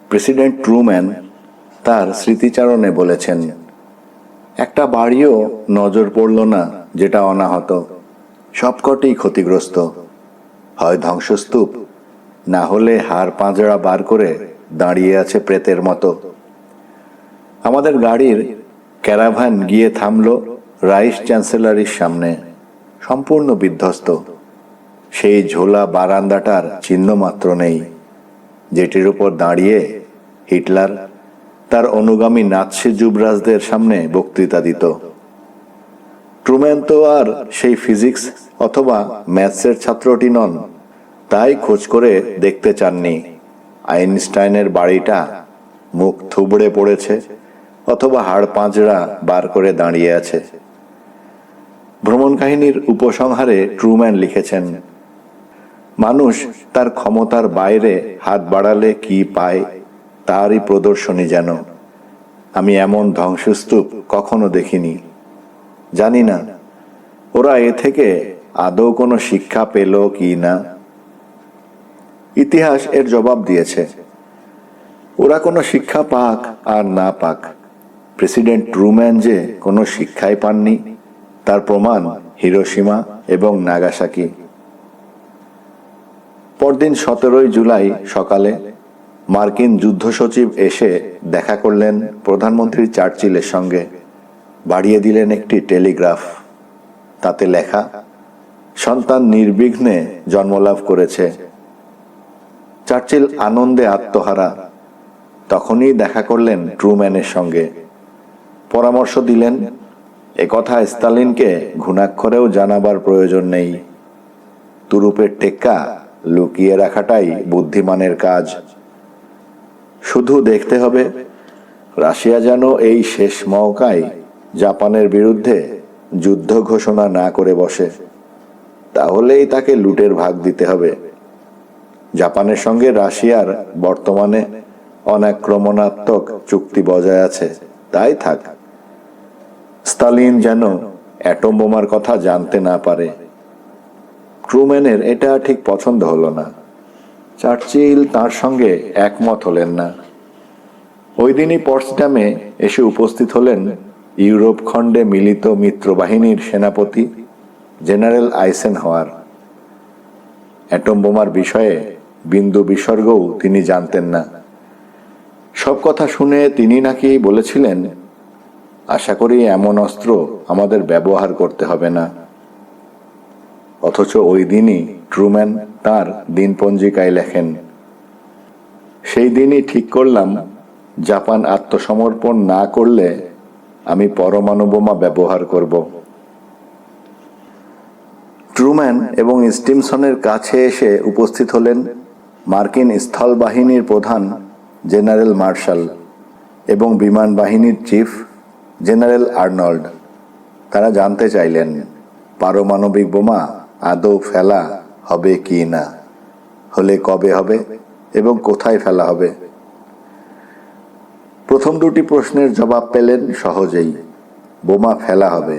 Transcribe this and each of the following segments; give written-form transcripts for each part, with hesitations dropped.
President Truman তার স্মৃতিচারণে বলেছেন, একটা বাড়িও নজর পড়ল না যেটা অনাহত, সবকটি ক্ষতিগ্রস্ত, হয় ধ্বংসস্তূপ, না হলে হাড় পাঁজরা বার করে দাঁড়িয়ে আছে প্রেতের মতো। আমাদের গাড়ির ক্যারাভান গিয়ে থামল রাইস চ্যান্সেলরির সামনে, সম্পূর্ণ বিধ্বস্ত। সেই ঝোলা বারান্দাটার চিহ্ন মাত্র নেই, যেটির উপর দাঁড়িয়ে হিটলার তার অনুগামী নাৎসি যুবরাজদের সামনে বক্তৃতা দিত। ট্রুম্যান তো আর সেই ফিজিক্স অথবা ম্যাথসের ছাত্রটি নন, তাই খোঁজ করে দেখতে চাননি আইনস্টাইনের বাড়িটা মুখ থুবড়ে পড়েছে অথবা হাড় পাঁজরা বার করে দাঁড়িয়ে আছে। ভ্রমণ কাহিনীর উপসংহারে ট্রুম্যান লিখেছেন, মানুষ তার ক্ষমতার বাইরে হাত বাড়ালে কি পায় তারই প্রদর্শনী যেন। আমি এমন ধ্বংসস্তূপ কখনো দেখিনি। জানি না ওরা এ থেকে আদৌ কোনো শিক্ষা পেল কি না। ইতিহাস এর জবাব দিয়েছে। ওরা কোনো শিক্ষা পাক আর না পাক, প্রেসিডেন্ট ট্রুম্যান যে কোনো শিক্ষাই পাননি তার প্রমাণ হিরোশিমা এবং নাগাসাকি। পরদিন 17 জুলাই সকালে মার্কিন যুদ্ধ সচিব এসে দেখা করলেন প্রধানমন্ত্রী চার্চিলের সঙ্গে। বাড়িয়ে দিলেন একটি টেলিগ্রাফ। তাতে লেখা, সন্তান নির্বিঘ্নে জন্মলাভ করেছে। চার্চিল আনন্দে আত্মহারা। তখনই দেখা করলেন ট্রুম্যানের সঙ্গে। পরামর্শ দিলেন, একথা স্তালিনকে ঘুণাক্ষরেও জানাবার প্রয়োজন নেই। তুরুপের টেক্কা লুকিয়ে রাখাটাই বুদ্ধিমানের কাজ। শুধু দেখতে হবে রাশিয়া যেন এই শেষ মওকায় জাপানের বিরুদ্ধে যুদ্ধ ঘোষণা না করে বসে, তাহলেই তাকে লুটের ভাগ দিতে হবে। জাপানের সঙ্গে রাশিয়ার বর্তমানে অনাক্রমণাত্মক চুক্তি বজায় আছে, তাই থাক। স্তালিন যেন অ্যাটম বোমার কথা জানতে না পারে। ট্রুম্যানের এটা ঠিক পছন্দ হলো না। চার্চিল তার সঙ্গে একমত হলেন না। ওই দিনই পটসডামে এসে উপস্থিত হলেন ইউরোপ খণ্ডে মিলিত মিত্রবাহিনীর সেনাপতি জেনারেল আইসেনহাওয়ার। অ্যাটম বোমার বিষয়ে বিন্দু বিসর্গও তিনি জানতেন না। সব কথা শুনে তিনি নাকি বলেছিলেন, আশা করি এমন অস্ত্র আমাদের ব্যবহার করতে হবে না। অথচ ওই দিনই ট্রুম্যান তার দিনপঞ্জিকায় লেখেন, সেই দিনই ঠিক করলাম জাপান আত্মসমর্পণ না করলে আমি পরমাণু বোমা ব্যবহার করব। ট্রুম্যান এবং স্টিমসনের কাছে এসে উপস্থিত হলেন মার্কিন স্থল বাহিনীর প্রধান জেনারেল মার্শাল এবং বিমান বাহিনীর চিফ জেনারেল আর্নল্ড। তারা জানতে চাইলেন পারমাণবিক বোমা আদৌ ফেলা হবে কি না, হলে কবে হবে এবং কোথায় ফেলা হবে। প্রথম দুটি প্রশ্নের জবাব পেলেন সহজেই, বোমা ফেলা হবে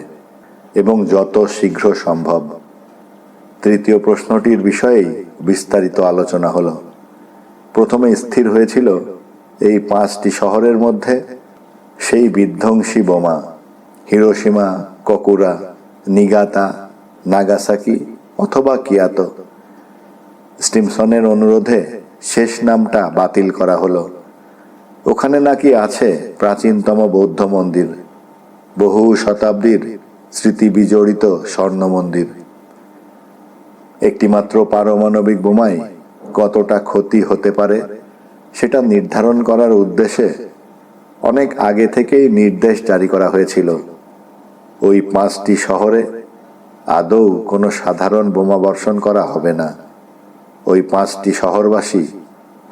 এবং যত শীঘ্র সম্ভব। তৃতীয় প্রশ্নটির বিষয়েই বিস্তারিত আলোচনা হলো। প্রথমে স্থির হয়েছিল এই 5টি শহরের মধ্যে সেই বিধ্বংসী বোমা হিরোশিমা, ককুরা, নিগাতা, নাগাসাকি অথবা কিয়াতো। স্টিমসনের অনুরোধে শেষ নামটা বাতিল করা হলো। ওখানে নাকি আছে প্রাচীনতম বৌদ্ধ মন্দির, বহু শতাব্দীর স্মৃতি বিজড়িত স্বর্ণ মন্দির। একটিমাত্র পারমাণবিক বোমায় কতটা ক্ষতি হতে পারে সেটা নির্ধারণ করার উদ্দেশ্যে অনেক আগে থেকেই নির্দেশ জারি করা হয়েছিল। ওই 5টি শহরে আদৌ কোনো সাধারণ বোমা বর্ষণ করা হবে না। ওই 5টি শহরবাসী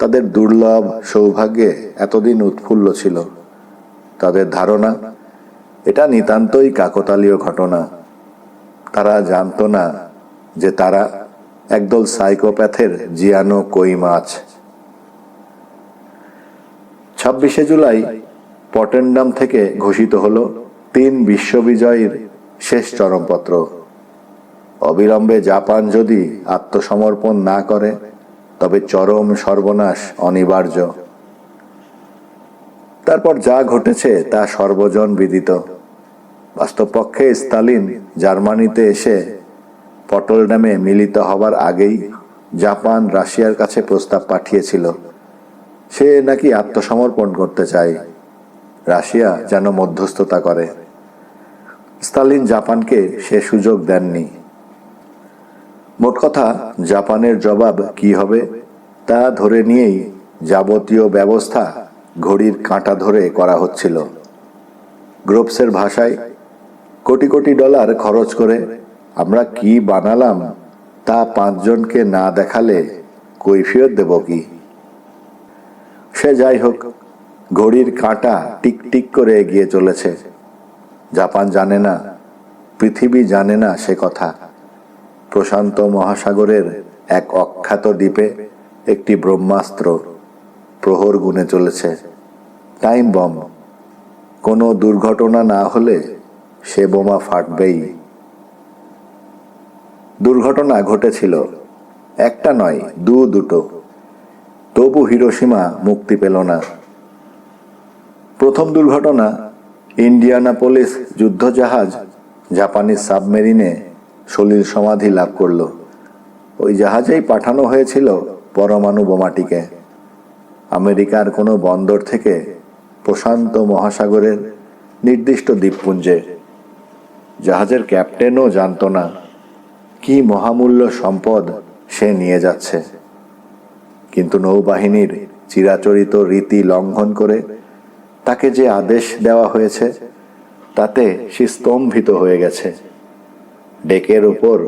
তাদের দুর্লভ সৌভাগ্যে এতদিন উৎফুল্ল ছিল। তাদের ধারণা এটা নিতান্তই কাকতালীয় ঘটনা। তারা জানতো না যে তারা একদল সাইকোপ্যাথের জিয়ানো কই মাছ। 26শে জুলাই পটেনডাম থেকে ঘোষিত হলো 3 বিশ্ববিজয়ীর শেষ চরমপত্র। অবিলম্বে জাপান যদি আত্মসমর্পণ না করে তবে চরম সর্বনাশ অনিবার্য। তারপর যা ঘটেছে তা সর্বজন বিদিত। বাস্তবপক্ষে স্তালিন জার্মানিতে এসে পটলড্যামে মিলিত হবার আগেই জাপান রাশিয়ার কাছে প্রস্তাব পাঠিয়েছিল। সে নাকি আত্মসমর্পণ করতে চায়, রাশিয়া যেন মধ্যস্থতা করে। স্তালিন জাপানকে সে সুযোগ দেননি। মোট কথা, জাপানের জবাব কি হবে তা ধরে নিয়েই যাবতীয় ব্যবস্থা ঘড়ির কাঁটা ধরে করা হচ্ছিল। গ্রোভসের ভাষায়, কোটি কোটি ডলার খরচ করে আমরা কি বানালাম তা 5 জনকে না দেখালে কৈফিয়ত দেব কি? সে যাই হোক, ঘড়ির কাঁটা টিক টিক করে এগিয়ে চলেছে। জাপান জানে না, পৃথিবী জানে না সে কথা। প্রশান্ত মহাসাগরের এক অখ্যাত দ্বীপে একটি ব্রহ্মাস্ত্র প্রহর গুনে চলেছে, টাইম বম। কোনো দুর্ঘটনা না হলে সে বোমা ফাটবেই। দুর্ঘটনা ঘটেছিল, একটা নয়, দুটো। তবু হিরোশিমা মুক্তি পেল না। প্রথম দুর্ঘটনা, ইন্ডিয়ানাপোলিস যুদ্ধজাহাজ জাপানি সাবমেরিনে সলিল সমাধি লাভ করল। ওই জাহাজেই পাঠানো হয়েছিল পরমাণু বোমাটিকে আমেরিকার কোনো বন্দর থেকে প্রশান্ত মহাসাগরের নির্দিষ্ট দ্বীপপুঞ্জে। জাহাজের ক্যাপ্টেনও জানত না কি মহামূল্য সম্পদ সে নিয়ে যাচ্ছে, কিন্তু নৌবাহিনীর চিরাচরিত রীতি লঙ্ঘন করে তাকে যে আদেশ দেওয়া হয়েছে তাতে সে স্তম্ভিত হয়ে গেছে। ডেকের ওপর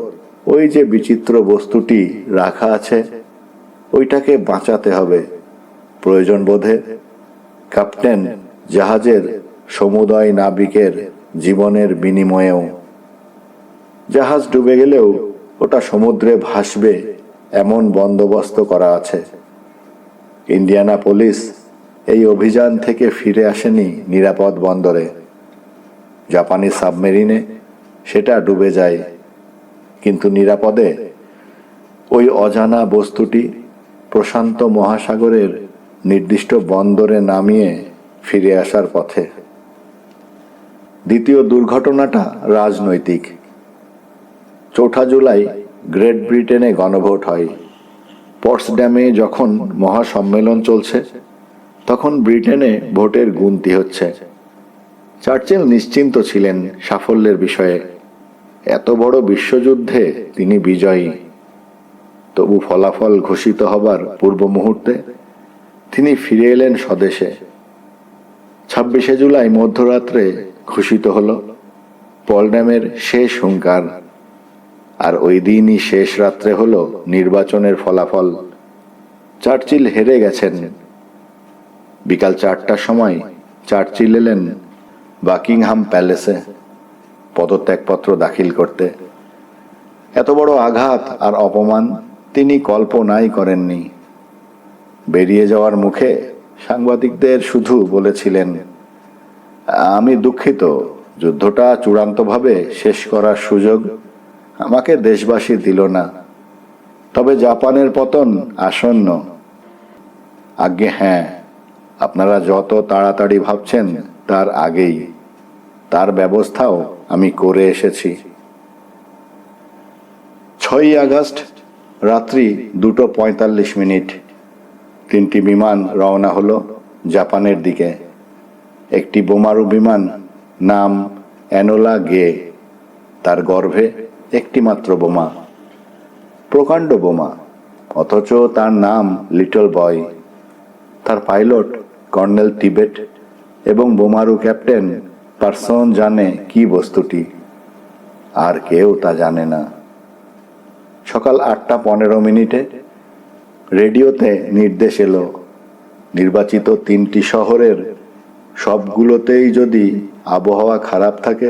ওই যে বিচিত্র বস্তুটি রাখা আছে, ওইটাকে বাঁচাতে হবে প্রয়োজন বোধে। ক্যাপ্টেন জাহাজের সমুদয় নাবিকের জীবনের বিনিময়েও। জাহাজ ডুবে গেলেও ওটা সমুদ্রে ভাসবে এমন বন্দোবস্ত করা আছে। ইন্ডিয়ানাপোলিস এই অভিযান থেকে ফিরে আসেনি নিরাপদ বন্দরে। জাপানি সাবমেরিনে সেটা ডুবে যায়, কিন্তু নিরাপদে ওই অজানা বস্তুটি প্রশান্ত মহাসাগরের নির্দিষ্ট বন্দরে নামিয়ে ফিরে আসার পথে। দ্বিতীয় দুর্ঘটনাটা রাজনৈতিক। 4 জুলাই গ্রেট ব্রিটেনে গণভোট হয়। পটসড্যামে যখন মহাসম্মেলন চলছে, তখন ব্রিটেনে ভোটের গুনতি হচ্ছে। চার্চিল নিশ্চিন্ত ছিলেন সাফল্যের বিষয়ে। এত বড় বিশ্বযুদ্ধে তিনি বিজয়ী। তবু ফলাফল ঘোষিত হবার পূর্ব মুহূর্তে তিনি ফিরে এলেন স্বদেশে। 26শে জুলাই মধ্যরাত্রে ঘোষিত হল পটলড্যামের শেষ হুঙ্কার। আর ওই দিনই শেষ রাত্রে হল নির্বাচনের ফলাফল। চার্চিল হেরে গেছেন। বিকাল 4টার সময় চার্চিল এলেন বাকিংহাম প্যালেসে পদত্যাগপত্র দাখিল করতে। এত বড় আঘাত আর অপমান তিনি কল্পনাই করেননি। বেরিয়ে যাওয়ার মুখে সাংবাদিকদের শুধু বলেছিলেন, আমি দুঃখিত, যুদ্ধটা চূড়ান্তভাবে শেষ করার সুযোগ আমাকে দেশবাসী দিল না। তবে জাপানের পতন আসন্ন। আজ্ঞে হ্যাঁ, আপনারা যত তাড়াতাড়ি ভাবছেন তার আগেই। তার ব্যবস্থাও আমি করে এসেছি। 6ই আগস্ট রাত্রি 2:45। 3টি বিমান রওনা হলো জাপানের দিকে। একটি বোমারু বিমান, নাম এনোলা গে। তার গর্ভে একটি মাত্র বোমা, প্রকাণ্ড বোমা, অথচ তার নাম লিটল বয়। তার পাইলট কর্নেল টিবেট এবং বোমারু ক্যাপ্টেন পারসন জানে কি বস্তুটি, আর কেউ তা জানে না। সকাল 8:15 রেডিওতে নির্দেশ এলো, নির্বাচিত 3টি শহরের সবগুলোতেই যদি আবহাওয়া খারাপ থাকে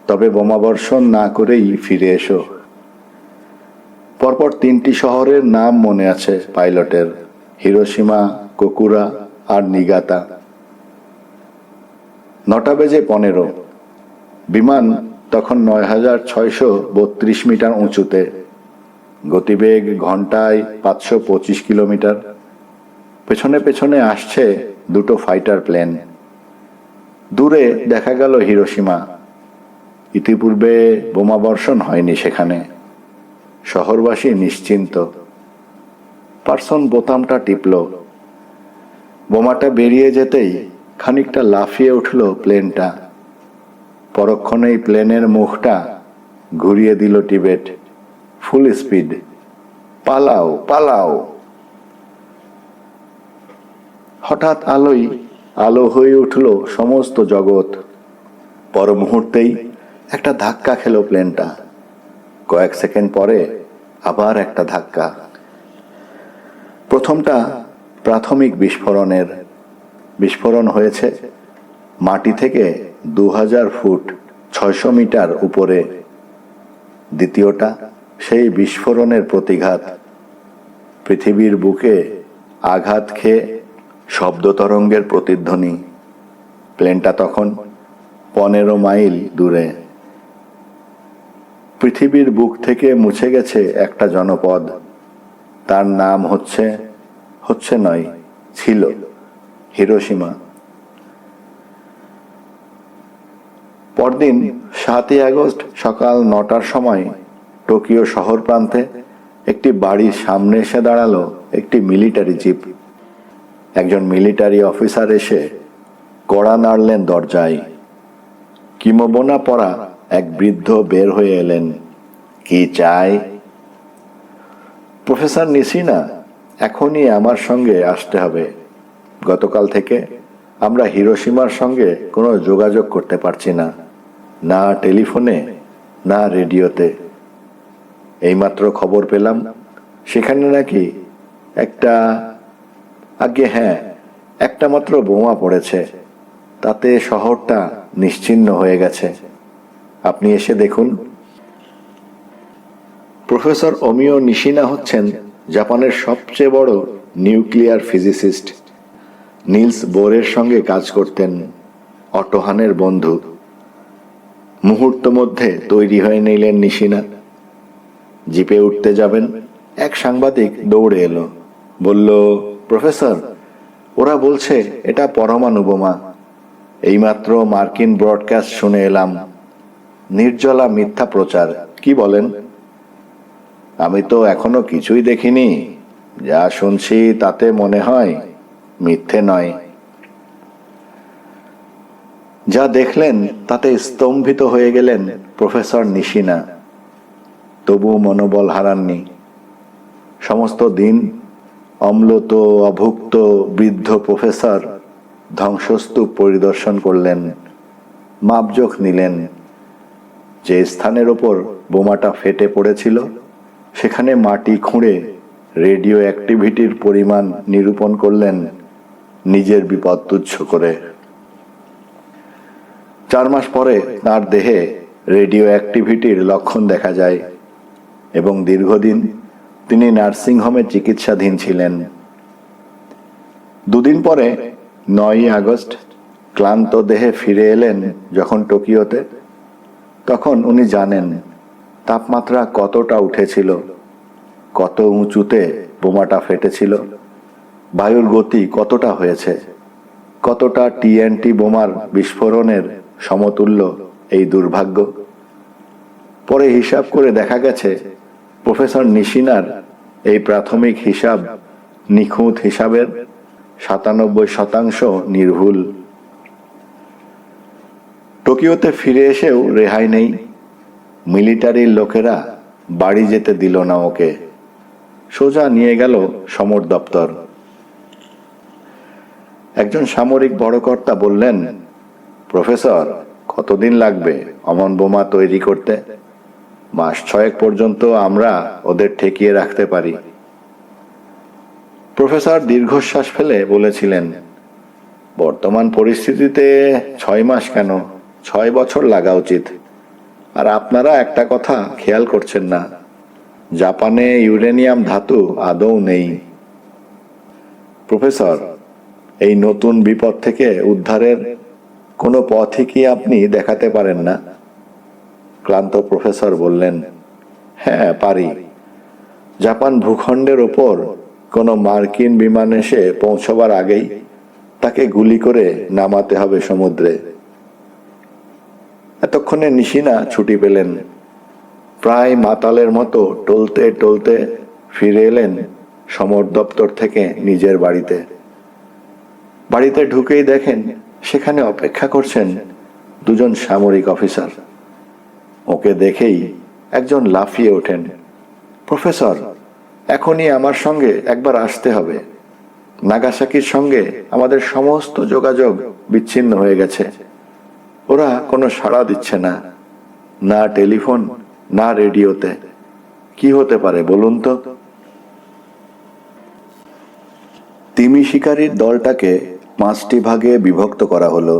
তবে বোমাবর্ষণ না করেই ফিরে এসো। পরপর 3টি শহরের নাম মনে আছে পাইলটের, হিরোশিমা, কোকুরা আর নিগাতা। 9:15। বিমান তখন 9632 মিটার উঁচুতে, গতিবেগ ঘন্টায় 525 কিলোমিটার। পেছনে পেছনে আসছে দুটো ফাইটার প্লেন। দূরে দেখা গেল হিরোশিমা। ইতিপূর্বে বোমাবর্ষণ হয়নি সেখানে। শহরবাসী নিশ্চিন্ত। পার্সন বোতামটা টিপল। বোমাটা বেরিয়ে যেতেই খানিকটা লাফিয়ে উঠল প্লেনটা। পরক্ষণেই প্লেনের মুখটা ঘুরিয়ে দিল টিবেট। Full speed. পালাও পালাও। হঠাৎ আলো হয়ে উঠল সমস্ত জগৎ। পর মুহূর্তেই একটা ধাক্কা খেল প্লেনটা। কয়েক সেকেন্ড পরে আবার একটা ধাক্কা। প্রথমটা প্রাথমিক বিস্ফোরণের। বিস্ফোরণ হয়েছে মাটি থেকে 2000 ফুট 600 মিটার উপরে। দ্বিতীয়টা সেই বিস্ফোরণের প্রতিঘাত। পৃথিবীর বুকে আঘাত খেয়ে শব্দ তরঙ্গের প্রতিধ্বনি। প্লেনটা তখন 15 মাইল দূরে। পৃথিবীর বুক থেকে মুছে গেছে একটা জনপদ। তার নাম ছিল হিরোশিমা। পরদিন 7ই আগস্ট সকাল 9টার সময় টোকিও শহর প্রান্তে একটি বাড়ির সামনে এসে দাঁড়ালো একটি মিলিটারি জিপ। একজন মিলিটারি অফিসার এসে কড়া নাড়লেন দরজায়। কিমোবোনা পরা এক বৃদ্ধ বের হয়ে এলেন। কি চাই? প্রফেসর নিশিনা, এখনই আমার সঙ্গে আসতে হবে। গতকাল থেকে আমরা হিরোশিমার সঙ্গে কোনো যোগাযোগ করতে পারছি না, না টেলিফোনে না রেডিওতে। এইমাত্র খবর পেলাম সেখানে নাকি একটা মাত্র বোমা পড়েছে। তাতে শহরটা নিশ্চিহ্ন হয়ে গেছে। আপনি এসে দেখুন। প্রফেসর ওমিও নিশিনা হচ্ছেন জাপানের সবচেয়ে বড় নিউক্লিয়ার ফিজিসিস্ট। নিলস বোরের সঙ্গে কাজ করতেন। অটো হানের বন্ধু। মুহূর্ত মধ্যে তৈরি হয়ে নিলেন নিশিনা। জিপে উঠতে যাবেন, এক সাংবাদিক দৌড়ে এলো। বলল, প্রফেসর, ওরা বলছে এটা পরমাণু বোমা। এইমাত্র মার্কিন ব্রডকাস্ট শুনে এলাম। নির্জলা মিথ্যা প্রচার। কি বলেন? আমি তো এখনো কিছুই দেখিনি। যা শুনছি তাতে মনে হয় মিথ্যে নয়। যা দেখলেন তাতে স্তম্ভিত হয়ে গেলেন প্রফেসর নিশিনা। তবু মনোবল হারাননি। সমস্ত দিন অম্লত অভুক্ত বৃদ্ধ প্রফেসর ধ্বংসস্তূপ পরিদর্শন করলেন, মাপজোখ নিলেন। যে স্থানের ওপর বোমাটা ফেটে পড়েছিল সেখানে মাটি খুঁড়ে রেডিও অ্যাক্টিভিটির পরিমাণ নিরূপণ করলেন, নিজের বিপদ তুচ্ছ করে। 4 মাস পরে তার দেহে রেডিও অ্যাক্টিভিটির লক্ষণ দেখা যায় এবং দীর্ঘদিন তিনি নার্সিং হোমে চিকিৎসাধীন ছিলেন। 2 দিন পরে 9ই আগস্ট ক্লান্ত দেহে ফিরে এলেন যখন টোকিওতে, তখন উনি জানেন তাপমাত্রা কতটা উঠেছিল, কত উঁচুতে বোমাটা ফেটেছিল, বায়ুর গতি কতটা হয়েছে, কতটা টিএনটি বোমার বিস্ফোরণের সমতুল্য এই দুর্ভাগ্য। পরে হিসাব করে দেখা গেছে প্রফেসর নিশিনার এই প্রাথমিক হিসাব নিখুঁত হিসাবের 97% নির্ভুল। টোকিওতে ফিরে এসেও রেহাই নেই। মিলিটারির লোকেরা বাড়ি যেতে দিল না ওকে। সোজা নিয়ে গেল সমর দপ্তর। একজন সামরিক বড়কর্তা বললেন, প্রফেসর, কতদিন লাগবে অমন বোমা তৈরি করতে? 6 মাস পর্যন্ত আমরা ওদের ঠেকিয়ে রাখতে পারি। প্রফেসর দীর্ঘশ্বাস ফেলে বলেছিলেন, বর্তমান পরিস্থিতিতে 6 মাস কেন, 6 বছর লাগা উচিত। আর আপনারা একটা কথা খেয়াল করছেন না, জাপানে ইউরেনিয়াম ধাতু আদৌ নেই। প্রফেসর, এই নতুন বিপদ থেকে উদ্ধারের কোনো পথই কি আপনি দেখাতে পারেন না? ক্লান্ত প্রফেসর বললেন, হ্যাঁ পারি। জাপান ভূখণ্ডের ওপর কোনো মার্কিন বিমান এসে পৌঁছবার আগেই তাকে গুলি করে নামাতে হবে সমুদ্রে। এতক্ষণে নিশিনা ছুটি পেলেন। প্রায় মাতালের মতো টলতে টলতে ফিরে এলেন সমর দপ্তর থেকে নিজের বাড়িতে। বাড়িতে ঢুকেই দেখেন সেখানে অপেক্ষা করছেন দুজন সামরিক অফিসার। ওকে দেখেই একজন লাফিয়ে ওঠেন, প্রফেসর, এখনই আমার সঙ্গে একবার আসতে হবে। নাগাসাকির সঙ্গে আমাদের সমস্ত যোগাযোগ বিচ্ছিন্ন হয়ে গেছে। ওরা কোনো সাড়া দিচ্ছে না, না টেলিফোন না রেডিওতে। কি হতে পারে বলুন তো? তিমি শিকারীর দলটাকে 5টি ভাগে বিভক্ত করা হলো।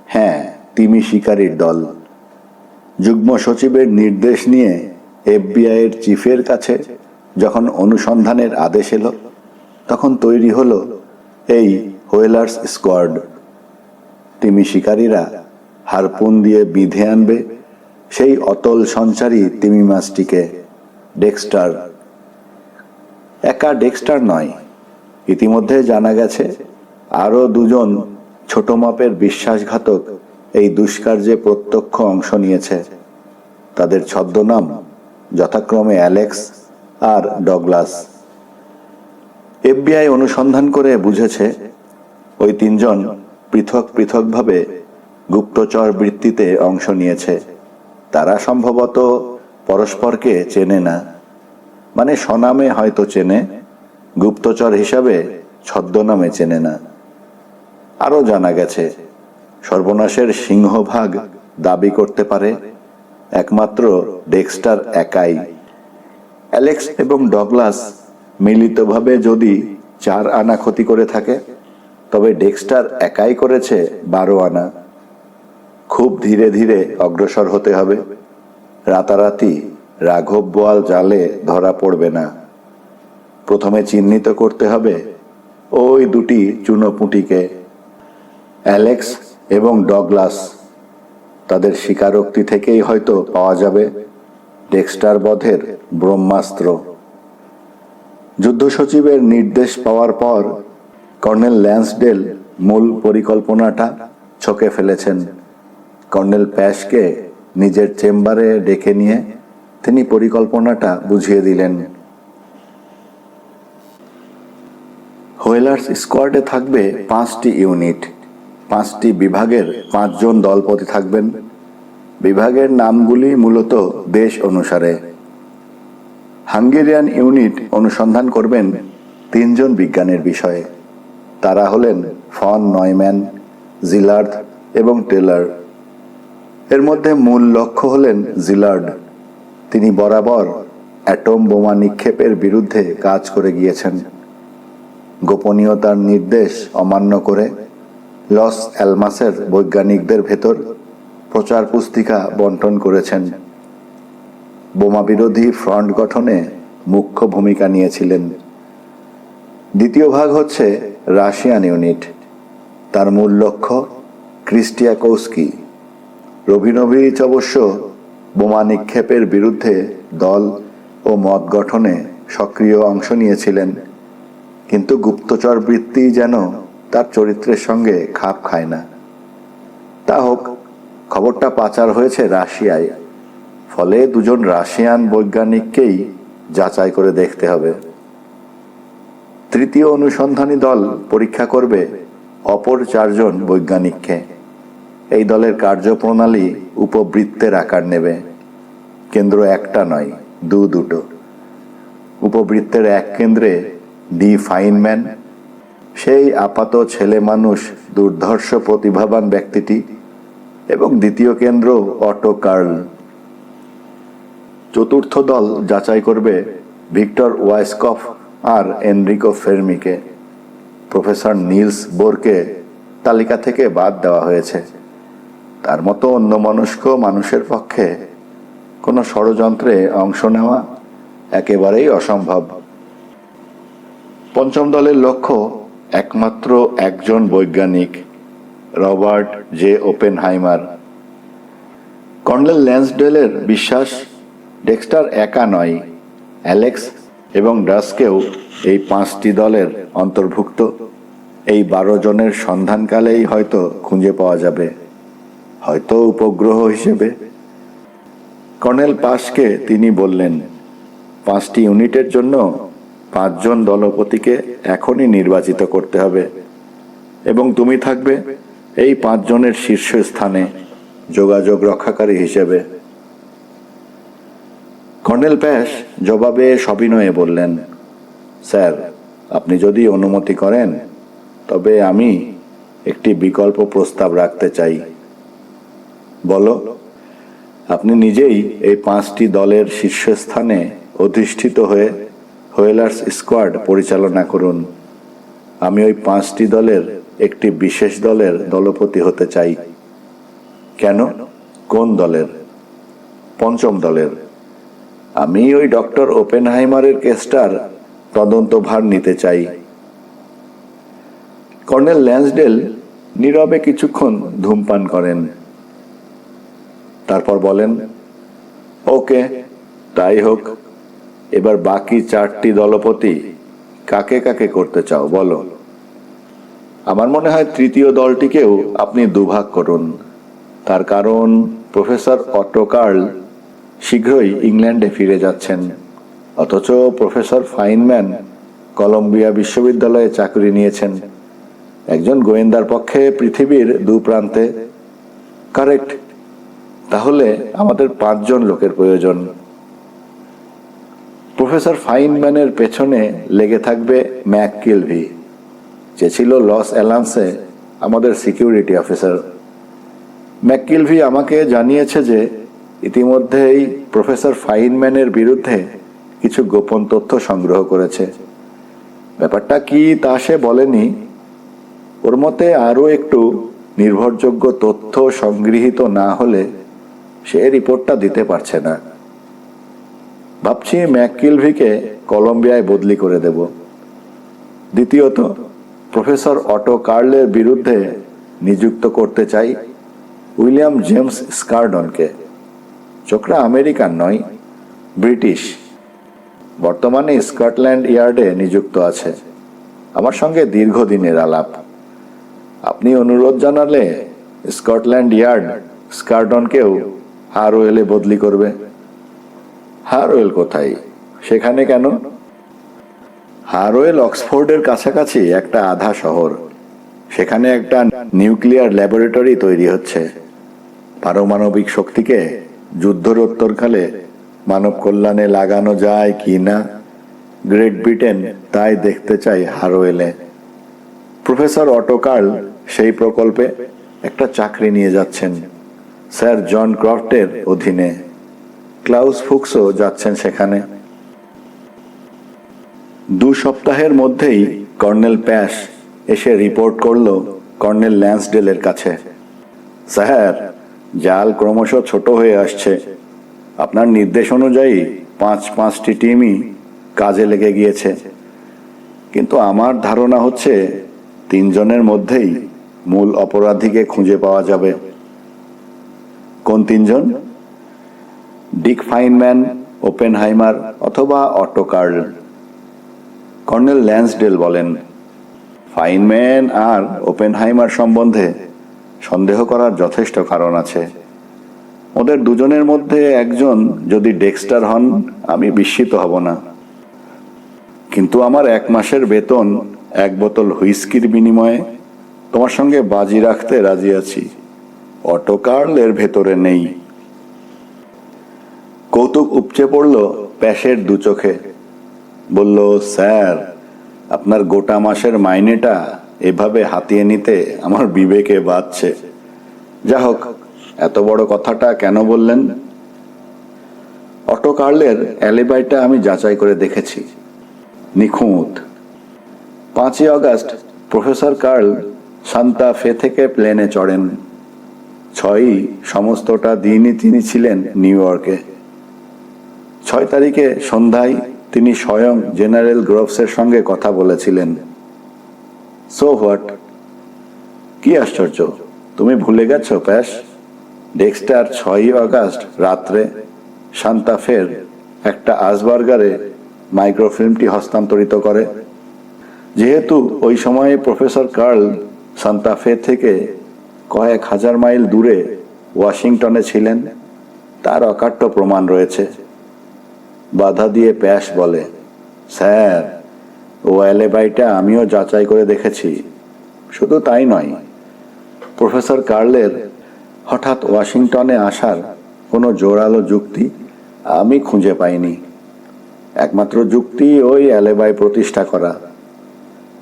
হ্যাঁ, তিমি শিকারীর দল। যুগ্ম সচিবের নির্দেশ নিয়ে FBI এর চিফের কাছে যখন অনুসন্ধানের আদেশ এলো, তখন তৈরি হলো এই হোয়েলার্স স্কোয়াড। তিমি শিকারীরা হারপুন দিয়ে বিঁধে আনবে সেই অতল সঞ্চারী তিমি মাছটিকে, ডেক্সটার। একা ডেক্সটার নয়, ইতিমধ্যে জানা গেছে আরো দুজন ছোট মাপের বিশ্বাসঘাতক এই দুষ্কার্যে প্রত্যক্ষ অংশ নিয়েছে। তাদের ছদ্মনাম যথাক্রমে অ্যালেক্স আর ডগলাস। FBI অনুসন্ধান করে বুঝেছে ওই 3 জন পৃথক পৃথকভাবে গুপ্তচর বৃত্তিতে অংশ নিয়েছে। তারা সম্ভবত পরস্পরকে চেনে না, মানে স্বনামে হয়তো চেনে, গুপ্তচর হিসাবে ছদ্মনামে চেনে না। আরো জানা গেছে সর্বনাশের সিংহভাগ দাবি করতে পারে একমাত্র ডেক্সটার একাই। অ্যালেক্স এবং ডগলাস মিলিতভাবে যদি 4 আনা ক্ষতি করে থাকে, তবে ডেক্সটার একাই করেছে 12 আনা। খুব ধীরে ধীরে অগ্রসর হতে হবে। রাতারাতি রাঘব বোয়াল জালে ধরা পড়বে না। প্রথমে চিহ্নিত করতে হবে ওই 2টি চুনোপুঁটিকে, অ্যালেক্স এবং ডগলাস। তাদের স্বীকারোক্তি থেকেই হয়তো পাওয়া যাবে ডেক্সটার বধের ব্রহ্মাস্ত্র। যুদ্ধ সচিবের নির্দেশ পাওয়ার পর কর্নেল ল্যান্সডেল মূল পরিকল্পনাটা ছকে ফেলেছেন। কর্নেল প্যাশকে নিজের চেম্বারে ডেকে নিয়ে তিনি পরিকল্পনাটা বুঝিয়ে দিলেন। হোয়েলার্স স্কোয়াডে থাকবে 5টি ইউনিট, 5টি বিভাগের 5 জন দলপতি থাকবেন। বিভাগের নামগুলি মূলত দেশ অনুসারে। হাঙ্গেরিয়ান ইউনিট অনুসন্ধান করবেন 3 জন বিজ্ঞানের বিষয়ে। তারা হলেন ফন নয়ম্যান, জিলার্ড এবং টেলর। এর মধ্যে মূল লক্ষ্য হলেন জিলার্ড। তিনি বরাবর অ্যাটম বোমা নিক্ষেপের বিরুদ্ধে কাজ করে গিয়েছেন। গোপনীয়তার নির্দেশ অমান্য করে লস অ্যালমাসের বৈজ্ঞানিকদের ভেতর প্রচার পুস্তিকা বন্টন করেছেন। বোমা বিরোধী ফ্রন্ট গঠনে মুখ্য ভূমিকা নিয়েছিলেন। দ্বিতীয় ভাগ হচ্ছে রাশিয়ান ইউনিট। তার মূল লক্ষ্য ক্রিস্টিয়াকোস্কি। রবিনোভিচ অবশ্য বোমা নিক্ষেপের বিরুদ্ধে দল ও মত গঠনে সক্রিয় অংশ নিয়েছিলেন, কিন্তু গুপ্তচর বৃত্তি যেন তার চরিত্রের সঙ্গে খাপ খায় না। তা হোক, খবরটা পাচার হয়েছে রাশিয়ায়, ফলে 2 জন রাশিয়ান বৈজ্ঞানিককেই যাচাই করে দেখতে হবে। তৃতীয় অনুসন্ধানী দল পরীক্ষা করবে অপর 4 জন বৈজ্ঞানিককে। এই দলের কার্যপ্রণালী উপবৃত্তের আকার নেবে। কেন্দ্র একটা নয়, 2-2টো। উপবৃত্তের এক কেন্দ্রে ডি ফাইনম্যান, সেই আপাত ছেলে মানুষ দুর্ধর্ষ প্রতিভাবান ব্যক্তিটি, এবং দ্বিতীয় কেন্দ্র অটো কার্ল। চতুর্থ দল যাচাই করবে ভিক্টর ওয়াইসকফ আর এনরিকো ফেরমিকে। প্রফেসর নিলস বোরকে তালিকা থেকে বাদ দেওয়া হয়েছে। তার মতো অন্যমনস্ক মানুষের পক্ষে কোনো ষড়যন্ত্রে অংশ নেওয়া একেবারেই অসম্ভব। পঞ্চম দলের লক্ষ্য একমাত্র একজন বৈজ্ঞানিক, রবার্ট জে ওপেনহাইমার। কর্নেল ল্যান্সডেলের বিশ্বাস ডেক্সটার একা নয়, অ্যালেক্স এবং ডাসকেও এই 5টি দলের অন্তর্ভুক্ত। এই 12 জনের সন্ধানকালেই হয়তো খুঁজে পাওয়া যাবে, হয়তো উপগ্রহ হিসেবে। কর্নেল পাশকে তিনি বললেন, 5টি ইউনিটের জন্য 5 জন দলপতিকে এখনই নির্বাচিত করতে হবে এবং তুমি থাকবে এই 5 জনের শীর্ষস্থানে যোগাযোগ রক্ষাকারী হিসেবে। কর্নেল প্যাশ জবাবে সবিনয়ে বললেন, স্যার, আপনি যদি অনুমতি করেন তবে আমি একটি বিকল্প প্রস্তাব রাখতে চাই। বলো। আপনি নিজেই এই 5টি দলের শীর্ষস্থানে অধিষ্ঠিত হয়ে হোয়েলার্স স্কোয়াড পরিচালনা করুন। আমি ওই 5টি দলের একটি বিশেষ দলের দলপতি হতে চাই। কেন? কোন দলের? 5ম দলের। আমি ওই ডক্টর ওপেনহাইমারের কেসটার তদন্তভার নিতে চাই। কর্নেল ল্যান্সডেল নীরবে কিছুক্ষণ ধূমপান করেন, তারপর বলেন, ওকে, তাই হোক। এবার বাকি 4টি দলপতি কাকে কাকে করতে চাও বলো। আমার মনে হয় 3য় দলটিকেও আপনি দুভাগ করুন। তার কারণ প্রফেসর অটো কার্ল শীঘ্রই ইংল্যান্ডে ফিরে যাচ্ছেন, অথচ প্রফেসর ফাইনম্যান কলম্বিয়া বিশ্ববিদ্যালয়ে চাকরি নিয়েছেন, একজন গোয়েন্দার পক্ষে পৃথিবীর 2 প্রান্তে। কারেক্ট। তাহলে আমাদের 5 জন লোকের প্রয়োজন। প্রফেসর ফাইনম্যানের পেছনে লেগে থাকবে ম্যাককিলভি, যে ছিল লস অ্যালান্সে আমাদের সিকিউরিটি অফিসার। ম্যাককিলভি আমাকে জানিয়েছে যে ইতিমধ্যেই প্রফেসর ফাইনম্যানের বিরুদ্ধে কিছু গোপন তথ্য সংগ্রহ করেছে। ব্যাপারটা কি তা সে বলেনি। ওর মতে আরও একটু নির্ভরযোগ্য তথ্য সংগৃহীত না হলে সে রিপোর্টটা দিতে পারছে না। ভাবছি ম্যাককিলভিকে কলম্বিয়ায় বদলি করে দেব। দ্বিতীয়ত, প্রফেসর অটো কার্লের বিরুদ্ধে নিযুক্ত করতে চাই উইলিয়াম জেমস স্কারডনকে। চোখরা আমেরিকান নয়, ব্রিটিশ। বর্তমানে স্কটল্যান্ড ইয়ার্ডে নিযুক্ত আছে। আমার সঙ্গে দীর্ঘদিনের আলাপ। আপনি অনুরোধ জানালে স্কটল্যান্ড ইয়ার্ড স্কারডনকেও হারওয়েলে বদলি করবে। হারওয়েল কোথায়? সেখানে কেন? হারওয়েল অক্সফোর্ডের কাছাকাছি একটা আধা শহর। সেখানে একটা নিউক্লিয়ার ল্যাবরেটরি তৈরি হচ্ছে। পারমাণবিক শক্তিকে যুদ্ধোত্তরকালে মানব কল্যাণে লাগানো যায় কি না গ্রেট ব্রিটেন তাই দেখতে চাই হারওয়েলে। প্রফেসর অটো কার্ল সেই প্রকল্পে একটা চাকরি নিয়ে যাচ্ছেন স্যার জন ক্রফটের অধীনে। ক্লাউস ফুক্সও যাচ্ছেন সেখানে। 2 সপ্তাহের মধ্যেই কর্নেল প্যাশ এসে রিপোর্ট করল কর্নেল ল্যান্সডেলের কাছে, স্যার, জাল ক্রমশ ছোট হয়ে আসছে। আপনার নির্দেশ অনুযায়ী 5টি টিমই কাজে লেগে গিয়েছে, কিন্তু আমার ধারণা হচ্ছে 3 জনের মধ্যেই মূল অপরাধীকে খুঁজে পাওয়া যাবে। কোন 3 জন? ডিক ফাইনম্যান, ওপেনহাইমার অথবা অটো কার্ল। কর্নেল ল্যান্সডেল বলেন, ফাইনম্যান আর ওপেনহাইমার সম্বন্ধে সন্দেহ করার যথেষ্ট কারণ আছে। ওদের 2 জনের মধ্যে একজন যদি ডেক্সটার হন আমি বিস্মিত হব না, কিন্তু আমার 1 মাসের বেতন 1 বোতল হুইস্কির বিনিময়ে তোমার সঙ্গে বাজি রাখতে রাজি আছি। অটো কার্ল এর ভেতরে নেই। কৌতুক উপচে পড়ল প্যাশের 2 চোখে। বলল, স্যার, আপনার গোটা মাসের মাইনেটা এভাবে হাতিয়ে নিতে আমার বিবেকে বাজছে। যা হোক, এত বড় কথাটা কেন বললেন? অটো কার্লের অ্যালিবাইটা আমি যাচাই করে দেখেছি, নিখুঁত। 5ই আগস্ট প্রফেসর কার্ল সান্তা ফে থেকে প্লেনে চড়েন। 6ই সমস্তটা দিনই তিনি ছিলেন নিউ ইয়র্কে। 6 তারিখে সন্ধ্যায় তিনি স্বয়ং জেনারেল গ্রোভসের সঙ্গে কথা বলেছিলেন। So what? কি আশ্চর্য, তুমি ভুলে গেছো প্যাশ? ডেক্সটার 6ই আগস্ট রাত্রে সান্তা ফের একটা আসবার্গারে মাইক্রোফিল্মটি হস্তান্তরিত করে। যেহেতু ওই সময়ে প্রফেসর কার্ল সান্তা ফে থেকে কয়েক হাজার মাইল দূরে ওয়াশিংটনে ছিলেন, তার অকাট্য প্রমাণ রয়েছে। বাধা দিয়ে প্যাশ বলে, স্যার, ও অ্যালিবাইটা আমিও যাচাই করে দেখেছি। শুধু তাই নয়, প্রফেসর কার্লের হঠাৎ ওয়াশিংটনে আসার কোনো জোরালো যুক্তি আমি খুঁজে পাইনি। একমাত্র যুক্তি ওই অ্যালিবাই প্রতিষ্ঠা করা।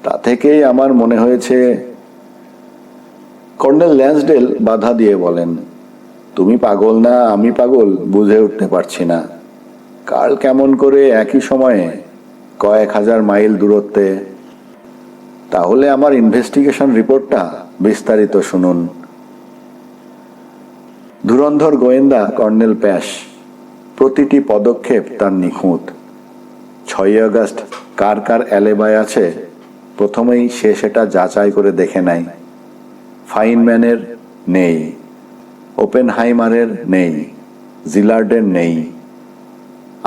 তা থেকেই আমার মনে হয়েছে। কর্নেল ল্যান্সডেল বাধা দিয়ে বলেন, তুমি পাগল না আমি পাগল বুঝে উঠতে পারছি না। কার্ল কেমন করে একই সময়ে কয়েক হাজার মাইল দূরত্বে? তাহলে আমার ইনভেস্টিগেশন রিপোর্টটা বিস্তারিত শুনুন। ধুরন্ধর গোয়েন্দা কর্নেল প্যাশ, প্রতিটি পদক্ষেপ তার নিখুঁত। 6ই আগস্ট কার কার অ্যালিবাই আছে প্রথমেই সে সেটা যাচাই করে দেখে নেয়। ফাইনম্যানের নেই, ওপেনহাইমারের নেই, জিলার্ডের নেই।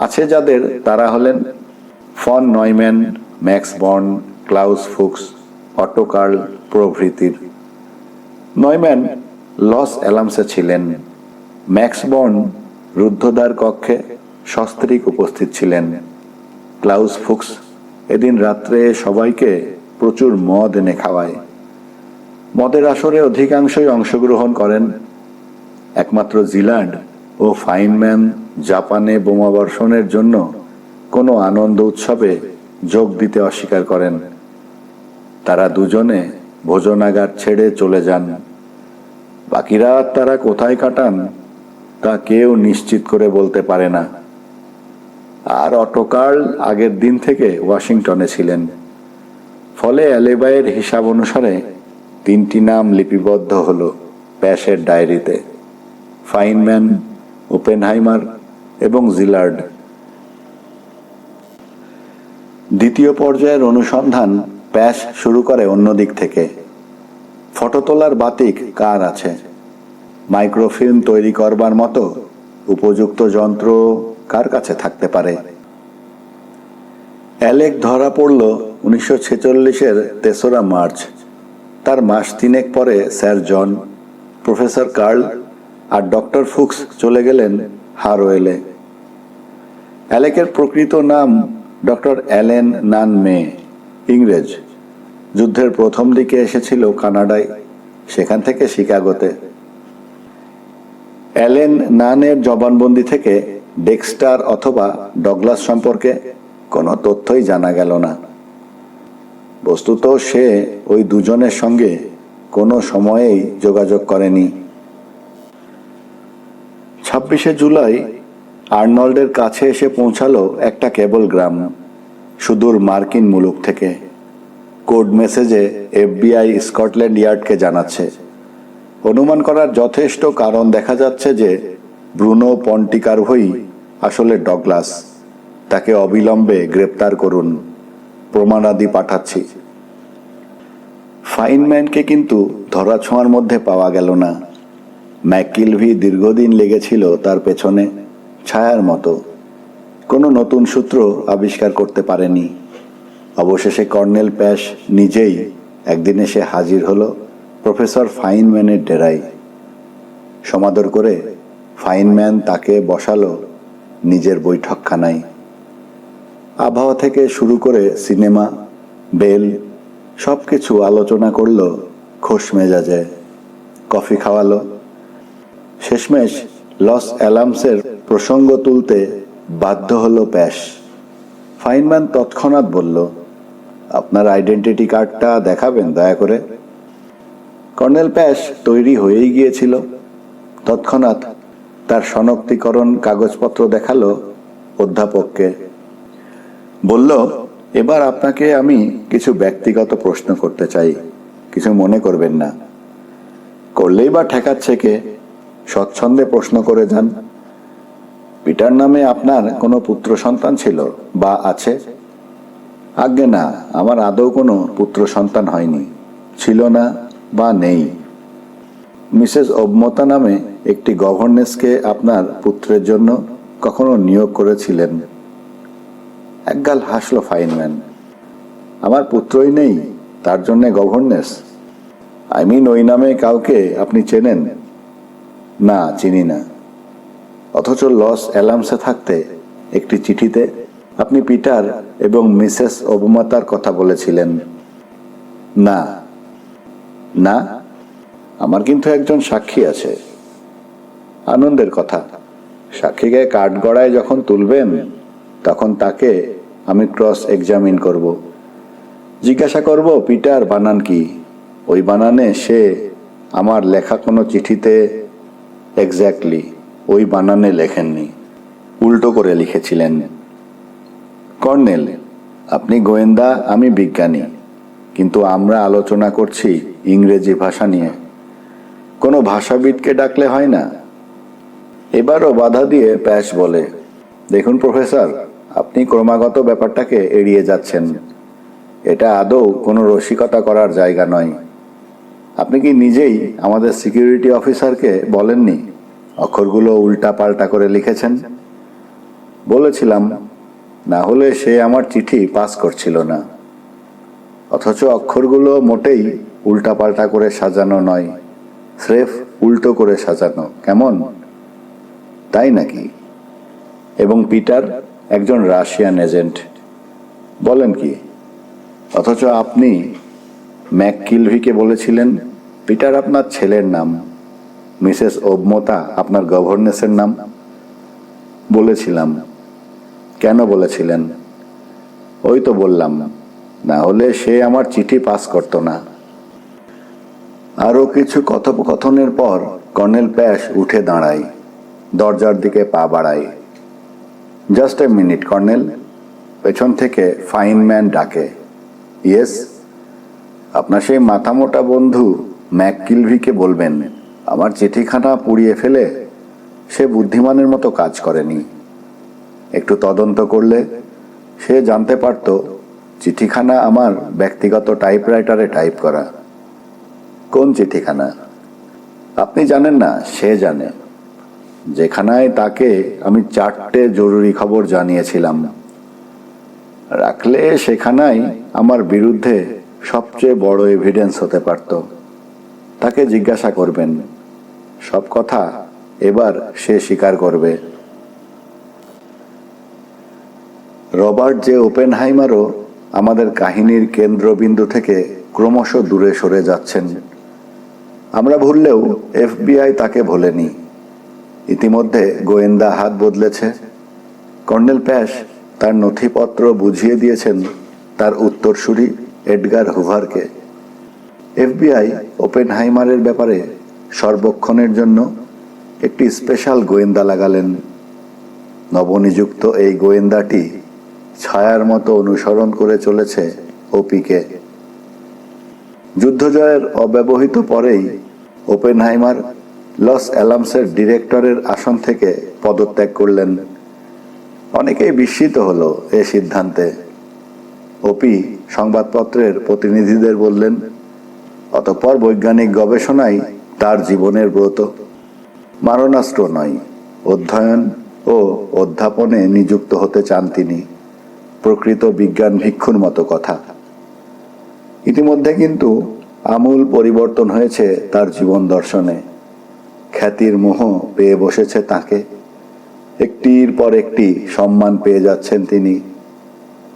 আছে যাদের তারা হলেন von Neumann, Max Born, Klaus Fuchs, Otto Karl প্রভৃতির। নয়ম্যান লস অ্যালামসে ছিলেন। ম্যাক্স বর্ন রুদ্ধদ্বার কক্ষে সস্ত্রীক উপস্থিত ছিলেন। ক্লাউস ফুক্স এদিন রাত্রে সবাইকে প্রচুর মদ এনে খাওয়ায়। মদের আসরে অধিকাংশই অংশগ্রহণ করেন। একমাত্র জিলার্ড ও ফাইনম্যান জাপানে বোমাবর্ষণের জন্য কোনো আনন্দ উৎসবে যোগ দিতে অস্বীকার করেন। তারা দুজনে ভোজনাগার ছেড়ে চলে যান। বাকি রাত তারা কোথায় কাটান তা কেউ নিশ্চিত করে বলতে পারে না। আর অটো কার্ল আগের দিন থেকে ওয়াশিংটনে ছিলেন। ফলে অ্যালিবাইয়ের হিসাব অনুসারে 3টি নাম লিপিবদ্ধ হলো প্যাশের ডায়েরিতে: ফাইনম্যান, ওপেনহাইমার এবং জিলার্ড। দ্বিতীয় পর্যায়ের অনুসন্ধান প্যাশ শুরু করে অন্য দিক থেকে। ফটো তোলার বাতিক কার আছে? মাইক্রোফিল্ম তৈরি করবার মতো উপযুক্ত যন্ত্র কার কাছে থাকতে পারে? অ্যালেক ধরা পড়ল 1946-এর 3রা মার্চ। তার মাস 3 পরে স্যার জন, প্রফেসর কার্ল আর ডক্টর ফুক্স চলে গেলেন হারওয়েলে। অ্যালেকের প্রকৃত নাম ডক্টর অ্যালেন নান মে, ইংরেজ। যুদ্ধের প্রথম দিকে এসেছিল কানাডায়, সেখান থেকে শিকাগোতে। অ্যালেন নানের জবানবন্দি থেকে ডেক্সটার অথবা ডগলাস সম্পর্কে কোনো তথ্যই জানা গেল না। বস্তুত সে ওই দুজনের সঙ্গে কোনো সময়েই যোগাযোগ করেনি। 26শে জুলাই আর্নল্ডের কাছে এসে পৌঁছালো একটা কেবলগ্রাম সুদূর মার্কিন মুলুক থেকে। কোড মেসেজে FBI স্কটল্যান্ড ইয়ার্ডকে জানাচ্ছে, অনুমান করার যথেষ্ট কারণ দেখা যাচ্ছে যে ব্রুনো পন্টিকারভোই আসলে ডগলাস। তাকে অবিলম্বে গ্রেপ্তার করুন, প্রমাণাদি পাঠাচ্ছি। ফাইনম্যানকে কিন্তু ধরাছোঁয়ার মধ্যে পাওয়া গেল না। ম্যাককিলভি দীর্ঘদিন লেগেছিল তার পেছনে, ছায়ার মতো। কোনো নতুন সূত্র আবিষ্কার করতে পারেনি। অবশেষে কর্নেল প্যাশ নিজেই একদিন এসে হাজির হলো প্রফেসর ফাইনম্যানের ডেরায়। সমাদর করে ফাইনম্যান তাকে বসালো নিজের বৈঠকখানায়। আবহাওয়া থেকে শুরু করে সিনেমা, বেল সবকিছু আলোচনা করলো খোশ মেজাজে। কফি খাওয়ালো। শেষমেশ লস অ্যালামসের প্রসঙ্গ তুলতে বাধ্য হলো প্যাশ। ফাইনম্যান তৎক্ষণাৎ বলল, আপনার আইডেন্টিটি কার্ডটা দেখাবেন দয়া করে। কর্নেল প্যাশ তৈরি হয়েই গিয়েছিল। তৎক্ষণাৎ তার শনাক্তিকরণ কাগজপত্র দেখালো অধ্যাপককে। বলল, এবার আপনাকে আমি কিছু ব্যক্তিগত প্রশ্ন করতে চাই, কিছু মনে করবেন না। করলেই বা ঠেকাচ্ছে কে? স্বচ্ছন্দে প্রশ্ন করে যান। পিটার নামে আপনার কোনো পুত্র সন্তান ছিল বা আছে? আজ্ঞে না, আমার আদৌ কোনো পুত্র সন্তান হয়নি, ছিল না বা নেই। মিসেস অবমতা নামে একটি গভর্নেসকে আপনার পুত্রের জন্য কখনো নিয়োগ করেছিলেন? একগাল হাসল ফাইনম্যান। আমার পুত্রই নেই, তার জন্যে গভর্নেস? ওই নামে কাউকে আপনি চেনেন? না, চিনি না। অথচ লস অ্যালামসে থাকতে একটি চিঠিতে আপনি পিটার এবং মিসেস ওবামার কথা বলেছিলেন। না। না? আমার কিন্তু একজন সাক্ষী আছে। আনন্দের কথা। সাক্ষীকে কাঠগড়ায় যখন তুলবেন তখন তাকে আমি ক্রস এক্সামিন করব। জিজ্ঞাসা করব, পিটার বানান কি? ওই বানানে সে আমার লেখা কোনো চিঠিতে এক্স্যাক্টলি ওই বানানে লেখেননি, উল্টো করে লিখেছিলেন। কর্নেল, আপনি গোয়েন্দা, আমি বিজ্ঞানী, কিন্তু আমরা আলোচনা করছি ইংরেজি ভাষা নিয়ে। কোনো ভাষাবিদকে ডাকলে হয় না? এবারও বাধা দিয়ে প্যাশ বলে, দেখুন প্রফেসর, আপনি ক্রমাগত ব্যাপারটাকে এড়িয়ে যাচ্ছেন। এটা আদৌ কোনো রসিকতা করার জায়গা নয়। আপনি কি নিজেই আমাদের সিকিউরিটি অফিসারকে বলেননি অক্ষরগুলো উল্টা পাল্টা করে লিখেছেন? বলেছিলাম, না হলে সে আমার চিঠি পাস করছিল না। অথচ অক্ষরগুলো মোটেই উল্টা পাল্টা করে সাজানো নয়, স্রেফ উল্টো করে সাজানো। কেমন? তাই নাকি? এবং পিটার একজন রাশিয়ান এজেন্ট? বলেন কি? অথচ আপনি ম্যাককিলভিকে বলেছিলেন পিটার আপনার ছেলের নাম, মিসেস ওবমতা আপনার গভর্নেসের নাম। বলেছিলাম। কেন বলেছিলেন? ওই তো বললাম, না হলে সে আমার চিঠি পাস করত না। আরো কিছু কথোপকথনের পর কর্নেল প্যাশ উঠে দাঁড়ায়, দরজার দিকে পা বাড়ায়। জাস্ট এ মিনিট কর্নেল, পেছন থেকে ফাইনম্যান ডাকে। ইয়েস? আপনার সেই মাথামোটা বন্ধু ম্যাককিলভিকে বলবেন আমার চিঠিখানা পুড়িয়ে ফেলে সে বুদ্ধিমানের মতো কাজ করেনি। একটু তদন্ত করলে সে জানতে পারত চিঠিখানা আমার ব্যক্তিগত টাইপরাইটারে টাইপ করা। কোন চিঠিখানা? আপনি জানেন না, সে জানে। যেখানায় তাকে আমি 4টে জরুরি খবর জানিয়েছিলাম। রাখলে সেখানাই আমার বিরুদ্ধে সবচেয়ে বড় এভিডেন্স হতে পারত। তাকে জিজ্ঞাসা করবেন, সব কথা এবার সে স্বীকার করবে। রবার্ট জে ওপেনহাইমারও আমাদের কাহিনীর কেন্দ্রবিন্দু থেকে ক্রমশ দূরে সরে যাচ্ছেন। আমরা ভুললেও এফবিআই তাকে ভোলেনি। ইতিমধ্যে গোয়েন্দা হাত বদলেছে। কর্নেল প্যাশ তার নথিপত্র বুঝিয়ে দিয়েছেন তার উত্তরসূরি এডগার হুভারকে। এফবিআই ওপেনহাইমারের ব্যাপারে সর্বক্ষণের জন্য একটি স্পেশাল গোয়েন্দা লাগালেন। নবনিযুক্ত এই গোয়েন্দাটি ছায়ার মতো অনুসরণ করে চলেছে ওপিকে। যুদ্ধজয়ের অব্যবহিত পরেই ওপেনহাইমার লস অ্যালামসের ডিরেক্টরের আসন থেকে পদত্যাগ করলেন। অনেকেই বিস্মিত হলো এ সিদ্ধান্তে। ওপি সংবাদপত্রের প্রতিনিধিদের বললেন, অতঃপর বৈজ্ঞানিক গবেষণাই তার জীবনের ব্রত, মারণাস্ত্র নয়। অধ্যয়ন ও অধ্যাপনে নিযুক্ত হতে চান তিনি, প্রকৃত বিজ্ঞান ভিক্ষুর মতো কথা। ইতিমধ্যে কিন্তু আমূল পরিবর্তন হয়েছে তার জীবন দর্শনে। খ্যাতির মোহ পেয়ে বসেছে তাকে। একটির পর একটি সম্মান পেয়ে যাচ্ছেন তিনি।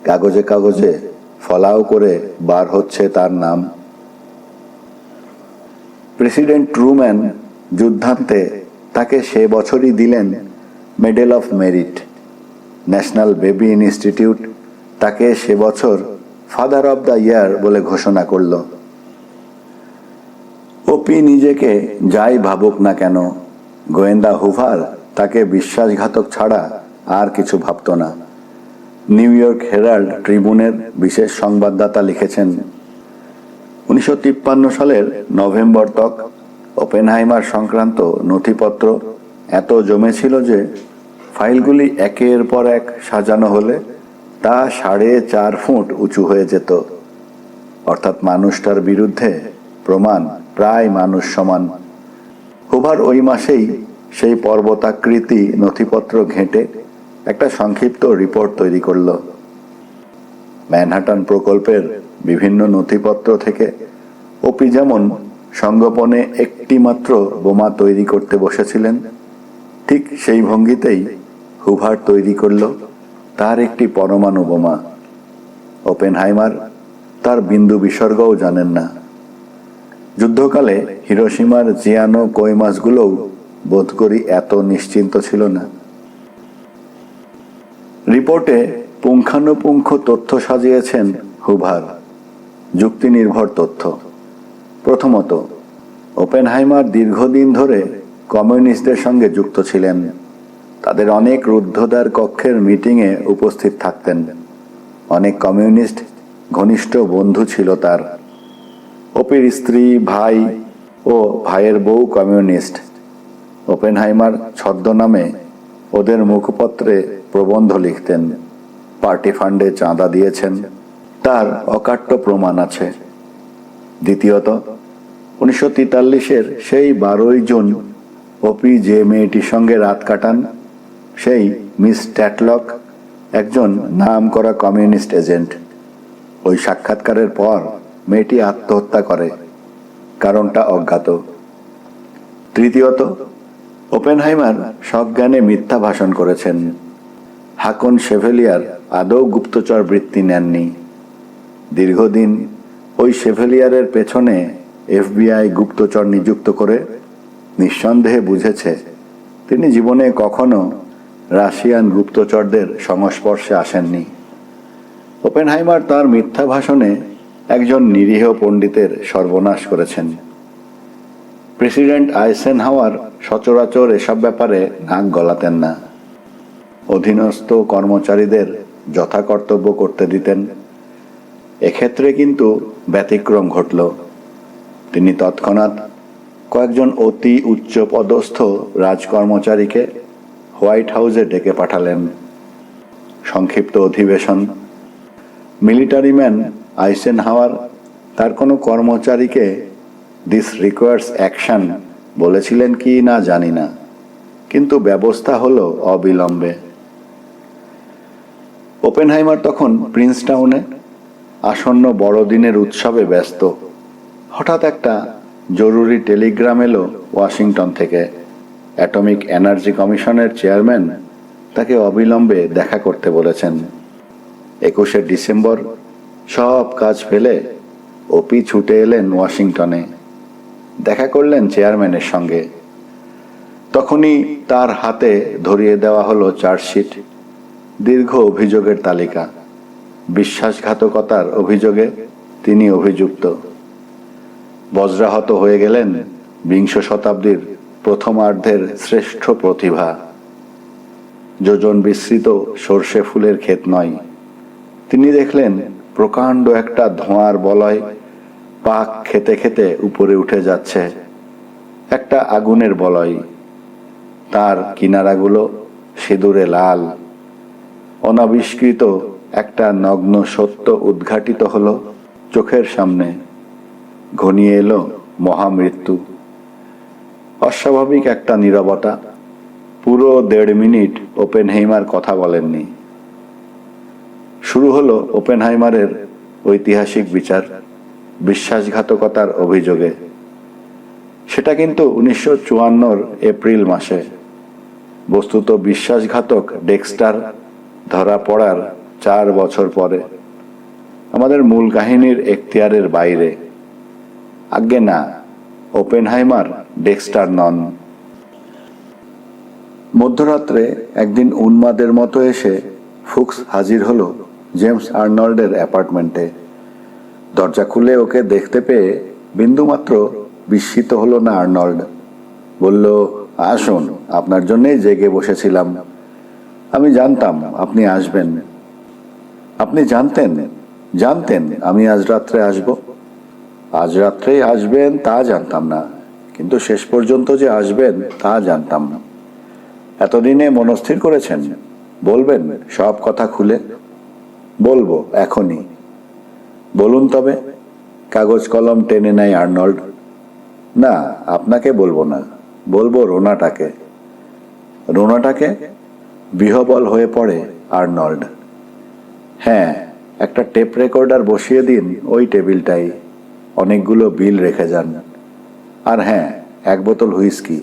কাগজে কাগজে ফলাও করে বার হচ্ছে তার নাম। প্রেসিডেন্ট ট্রুম্যান যুদ্ধান্তে তাকে সে বছরই দিলেন medal of merit. National baby institute তাকে সে বছর ফাদার অব দ্য ইয়ার বলে ঘোষণা করল। ওপি নিজেকে যাই ভাবুক না কেন, গোয়েন্দা হুভার তাকে বিশ্বাসঘাতক ছাড়া আর কিছু ভাবত না। নিউ ইয়র্ক হেরাল্ড ট্রিবিউনের বিশেষ সংবাদদাতা লিখেছেন, 1953 সালের নভেম্বর তক ওপেনহাইমার সংক্রান্ত নথিপত্র এত জমেছিল যে ফাইলগুলি একের পর এক সাজানো হলে তা 4.5 ফুট উঁচু হয়ে যেত। অর্থাৎ মানুষটার বিরুদ্ধে প্রমাণ প্রায় মানুষ সমান। হুভার ওই মাসেই সেই পর্বতাকৃতি নথিপত্র ঘেঁটে একটা সংক্ষিপ্ত রিপোর্ট তৈরি করল। ম্যানহাটন প্রকল্পের বিভিন্ন নথিপত্র থেকে ওপি যেমন সঙ্গোপনে একটি মাত্র বোমা তৈরি করতে বসেছিলেন, ঠিক সেই ভঙ্গিতেই হুভার তৈরি করল তার একটি পরমাণু বোমা। ওপেনহাইমার তার বিন্দু বিসর্গও জানেন না। যুদ্ধকালে হিরোশিমার জিয়ানো কৈমাসগুলোও বোধ করি এত নিশ্চিন্ত ছিল না। রিপোর্টে পুঙ্খানুপুঙ্খ তথ্য সাজিয়েছেন হুভার, যুক্তি নির্ভর তথ্য। প্রথমত, ওপেনহাইমার দীর্ঘদিন ধরে কমিউনিস্টদের সঙ্গে যুক্ত ছিলেন। তাদের অনেক রুদ্ধদ্বার কক্ষের মিটিংয়ে উপস্থিত থাকতেন। অনেক কমিউনিস্ট ঘনিষ্ঠ বন্ধু ছিল তার। ওপির স্ত্রী, ভাই ও ভাইয়ের বউ কমিউনিস্ট। ওপেনহাইমার ছদ্মনামে ওদের মুখপত্রে প্রবন্ধ লিখতেন, পার্টি ফান্ডে চাঁদা দিয়েছেন, তার অকাট্য প্রমাণ আছে। দ্বিতীয়ত, 1943-এর সেই 12ই জুন ওপি যে মেয়েটির সঙ্গে রাত কাটান, সেই মিস ট্যাটলক একজন নামকরা কমিউনিস্ট এজেন্ট। ওই সাক্ষাৎকারের পর মেয়েটি আত্মহত্যা করে, কারণটা অজ্ঞাত। তৃতীয়ত, ওপেনহাইমার সজ্ঞানে মিথ্যা ভাষণ করেছেন। হাকন শেভেলিয়ার আদৌ গুপ্তচর বৃত্তি নেননি। দীর্ঘদিন ওই শেভেলিয়ারের পেছনে এফবিআই গুপ্তচর নিযুক্ত করে নিঃসন্দেহে বুঝেছে তিনি জীবনে কখনো রাশিয়ান গুপ্তচরদের সংস্পর্শে আসেননি। ওপেনহাইমার তার মিথ্যা ভাষণে একজন নিরীহ পণ্ডিতের সর্বনাশ করেছেন। প্রেসিডেন্ট আইসেনহাওয়ার সচরাচর এসব ব্যাপারে নাক গলাতেন না। অধীনস্থ কর্মচারীদের যথাকর্তব্য করতে দিতেন। এক্ষেত্রে কিন্তু ব্যতিক্রম ঘটল। তিনি তৎক্ষণাৎ কয়েকজন অতি উচ্চ পদস্থ রাজকর্মচারীকে হোয়াইট হাউসে ডেকে পাঠালেন। সংক্ষিপ্ত অধিবেশন। মিলিটারি ম্যান আইসেনহাওয়ার তার কোনো কর্মচারীকে দিস রিকোয়ার্স অ্যাকশন বলেছিলেন কি না জানি না, কিন্তু ব্যবস্থা হলো অবিলম্বে। ওপেনহাইমার তখন প্রিন্সটাউনে আসন্ন বড়দিনের উৎসবে ব্যস্ত। হঠাৎ একটা জরুরি টেলিগ্রাম এলো ওয়াশিংটন থেকে। অ্যাটমিক এনার্জি কমিশনের চেয়ারম্যান তাকে অবিলম্বে দেখা করতে বলেছেন। 21শে ডিসেম্বর সব কাজ ফেলে ওপি ছুটে এলেন ওয়াশিংটনে। দেখা করলেন চেয়ারম্যানের সঙ্গে। তখনই তার হাতে ধরিয়ে দেওয়া হলো চার্জশিট, দীর্ঘ অভিযোগের তালিকা। বিশ্বাসঘাতকতার অভিযোগে তিনি অভিযুক্ত। বজ্রাহত হয়ে গেলেন বিংশ শতাব্দীর প্রথমার্ধের শ্রেষ্ঠ প্রতিভা। যোজন বিস্তৃত সর্ষে ফুলের ক্ষেত নয়। তিনি দেখলেন প্রকাণ্ড একটা ধোঁয়ার বলয় পাক খেতে খেতে উপরে উঠে যাচ্ছে। একটা আগুনের বলয়, তার কিনারাগুলো সিঁদুরে লাল। অনাবিষ্কৃত একটা নগ্ন সত্য উদ্ঘাটিত হলো চোখের সামনে। ঘনিয়ে এলো মহামৃত্যু। অস্বাভাবিক একটা নীরবতা। পুরো 1.5 মিনিট ওপেনহাইমার কথা বলেননি। শুরু হলো ওপেনহাইমারের ঐতিহাসিক বিচার, বিশ্বাসঘাতকতার অভিযোগে। সেটা কিন্তু 1954 এপ্রিল মাসে। বস্তুত বিশ্বাসঘাতক ডেক্সটার ধরা পড়ার 4 বছর পরে। আমাদের মূল কাহিনীর এখতিয়ারের বাইরে। আজ্ঞে না, ওপেনহাইমার ডেক্সটার নন। মধ্যরাত্রে একদিন উন্মাদের মতো এসে ফুক্স হাজির হলো জেমস আর্নল্ডের অ্যাপার্টমেন্টে। দরজা খুলে ওকে দেখতে পেয়ে বিন্দুমাত্র বিস্মিত হলো না আর্নল্ড। বলল, আসুন, আপনার জন্যই জেগে বসেছিলাম। আমি জানতাম আপনি আসবেন। আপনি জানতেন আমি আজ রাত্রে আসব? আজ রাত্রেই আসবেন তা জানতাম না, কিন্তু শেষ পর্যন্ত যে আসবেন তা জানতাম না। এতদিনে মনস্থির করেছেন? বলবেন সব কথা খুলে? বলবো এখনই। বলুন তবে। কাগজ কলম টেনে নেয় আর্নল্ড। না, আপনাকে বলবো না, বলবো রোনাটাকে। রোনাটাকে? বিহ্বল হয়ে পড়ে আর্নল্ড। হ্যাঁ, একটা টেপ রেকর্ডার বসিয়ে দিন ওই টেবিলটাই, অনেকগুলো বিল রেখে যান। আর হ্যাঁ, 1 বোতল হুইস্কি,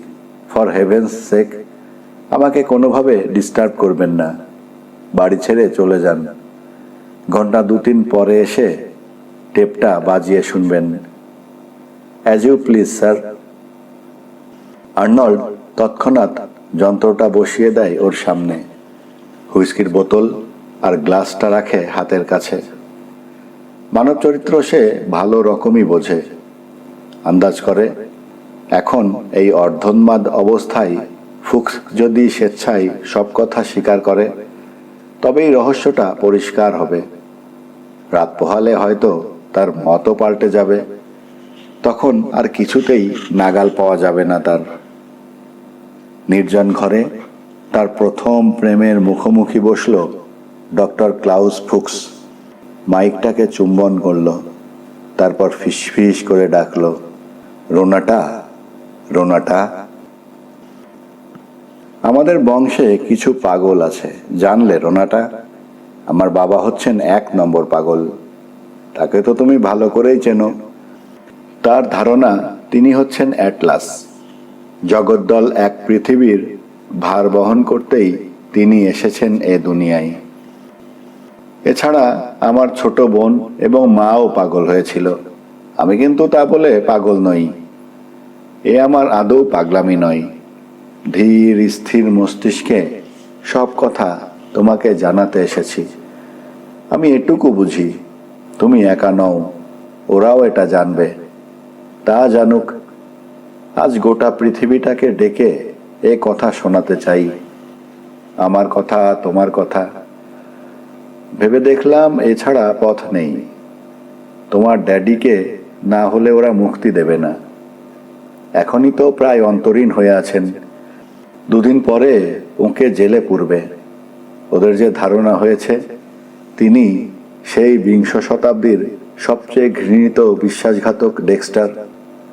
ফর হেভেন্স সেক। আমাকে কোনোভাবে ডিস্টার্ব করবেন না, বাড়ি ছেড়ে চলে যান। ঘন্টা 2-3 পরে এসে টেপটা বাজিয়ে শুনবেন। As you please sir. Arnold তৎক্ষণাৎ যন্ত্রটা বসিয়ে দেয় ওর সামনে। হুইস্কির বোতল আর গ্লাসটা রাখে হাতের কাছে। মানব চরিত্র সে ভালো রকমই বোঝে। আন্দাজ করে এখন এই অর্ধোন্মাদ অবস্থায় ফুক্স যদি স্বেচ্ছায় সব কথা স্বীকার করে তবেই রহস্যটা পরিষ্কার হবে। রাত পোহালে হয়তো তার মতও পাল্টে যাবে, তখন আর কিছুতেই নাগাল পাওয়া যাবে না তার। নির্জন ঘরে তার প্রথম প্রেমের মুখোমুখি বসল ডক্টর ক্লাউস ফুক্স। মাইকটাকে চুম্বন করল, তারপর ফিসফিস করে ডাকল, রোনাটা, রোনাটা। আমাদের বংশে কিছু পাগল আছে, জানলে রোনাটা? আমার বাবা হচ্ছেন 1 নম্বর পাগল। তাকে তো তুমি ভালো করেই চেনো। তার ধারণা তিনি হচ্ছেন অ্যাটলাস। জগদ্দল এক পৃথিবীর ভার বহন করতেই তিনি এসেছেন এ দুনিয়ায়। এছাড়া আমার ছোট বোন এবং মাও পাগল হয়েছিল। আমি কিন্তু তা বলে পাগল নই। এ আমার আদৌ পাগলামি নয়। ধীর স্থির মস্তিষ্কে সব কথা তোমাকে জানাতে এসেছি। আমি এটুকু বুঝি, তুমি একা নও, ওরাও এটা জানবে। তা জানুক। আজ গোটা পৃথিবীটাকে ডেকে এ কথা শোনাতে চাই। আমার কথা, তোমার কথা। ভেবে দেখলাম এছাড়া পথ নেই। তোমার ড্যাডিকে না হলে ওরা মুক্তি দেবে না। এখনই তো প্রায় অন্তরীণ হয়ে আছেন। 2 দিন পরে ওকে জেলে পুরবে। ওদের যে ধারণা হয়েছে তিনি সেই 20 শতাব্দীর সবচেয়ে ঘৃণিত বিশ্বাসঘাতক ডেক্সটার।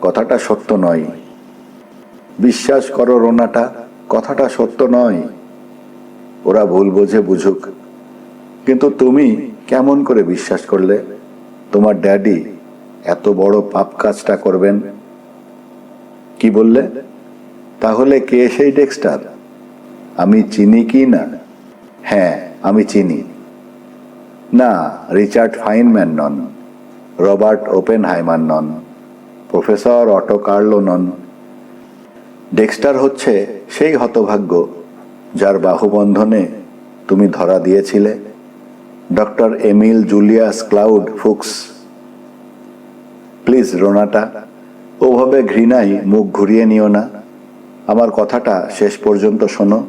কথাটা সত্য নয়। বিশ্বাস করো রোনাটা, কথাটা সত্য নয়। ওরা ভুল বোঝে বুঝুক, কিন্তু তুমি কেমন করে বিশ্বাস করলে তোমার ড্যাডি এত বড় পাপ কাজটা করবেন? কি বললে? তাহলে কে সেই ডেক্সটার? আমি চিনি কি না? হ্যাঁ, আমি চিনি। না, রিচার্ড ফাইনম্যান নন, রবার্ট ওপেনহাইমার নন, প্রফেসর অটো কার্লো নন। ডেক্সটার হচ্ছে সেই হতভাগ্য যার বাহুবন্ধনে তুমি ধরা দিয়েছিলে, doctor Emil Julius Claude Fuchs. Please Renata, ওভাবে ঘৃণায় মুখ ঘুরিয়ে নিও না। আমার কথাটা শেষ পর্যন্ত শোনো।